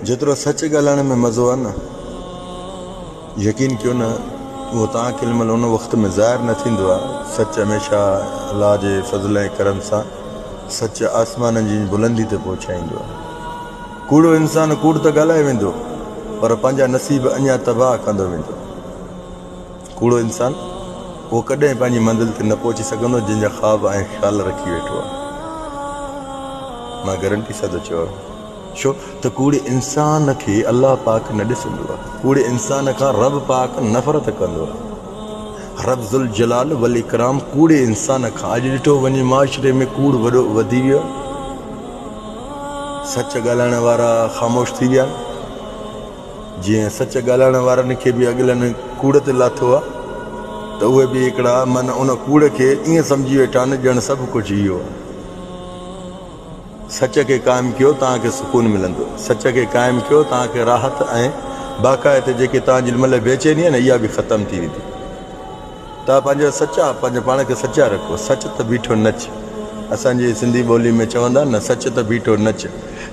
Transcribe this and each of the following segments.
जेतिरो सच ॻाल्हाइण में मज़ो आहे न, यकीन कयो न, उहो तव्हांखे महिल उन वक़्त में ज़ाहिर न थींदो आहे। सच हमेशह अलाह जे फज़ल ऐं करम सां सच आसमाननि जी बुलंदी ते पहुचाईंदो आहे। कूड़ो इंसानु कूड़ त ॻाल्हाए वेंदो, पर पंहिंजा नसीब अञा तबाह कंदो वेंदो। कूड़ो इंसानु उहो कॾहिं पंहिंजी मंज़िल ते न पहुची सघंदो जंहिंजा ख़्वाब ऐं ख़्याल रखी वेठो आहे। मां गारंटी सां थो चवां, छो त कूड़े इंसान खे अलाह पाक न ॾिसंदो आहे। कूड़े इंसान खां रब पाक नफ़रत कंदो आहे। रब ज़ुल जलाल वल इकराम कूड़े इंसान खां, अॼु ॾिठो वञे माशरे में कूड़ वॾो वधी वियो। सच ॻाल्हाइण वारा ख़ामोश थी विया। जीअं सच ॻाल्हाइण वारनि खे बि अॻिलनि कूड़ ते लाथो आहे, त उहे बि हिकिड़ा मन उन कूड़ खे ईअं सम्झी वेठा आहिनि ॼण सभु कुझु इहो आहे। सच खे क़ाइमु कयो, तव्हांखे सुकून मिलंदो। सच खे क़ाइमु कयो, तव्हांखे राहत ऐं बाक़ायत जेके तव्हांजी महिल बेचैनी आहे न, इहा बि ख़तमु थी वेंदी। तव्हां पंहिंजो सचा, पंहिंजे पाण खे सचा रखो। सच त बीठो नच, असांजी सिंधी ॿोली में चवंदा आहिनि न, सच त बीठो नच।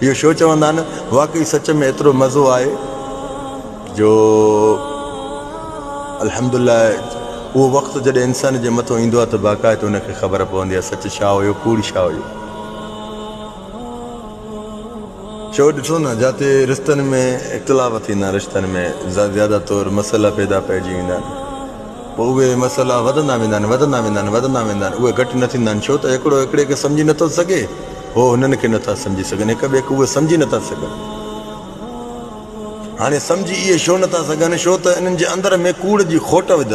इहो छो चवंदा आहिनि? वाक़ई सच में एतिरो मज़ो आहे जो अल्हम्दुलिल्लाह उहो वक़्तु जॾहिं इंसान जे मथां ईंदो आहे त बाक़ायत उनखे ख़बर पवंदी आहे सच छा हुयो, कूड़ छा हुयो। छो ॾिसो न, जिते रिश्तनि में इख़्तिलाफ़ थींदा आहिनि, रिश्तनि में ज़्यादा तौरु मसइला पैदा पइजी वेंदा आहिनि, पोइ उहे मसइला वधंदा वेंदा आहिनि, उहे घटि न थींदा आहिनि। छो त हिकिड़ो हिकिड़े खे सम्झी नथो सघे, हो हुननि खे नथा सम्झी सघनि, हिक ॿिए खे उहे सम्झी नथा सघनि। हाणे सम्झी इहे छो नथा सघनि? छो त इन्हनि जे अंदर में कूड़ जी खोट विधल।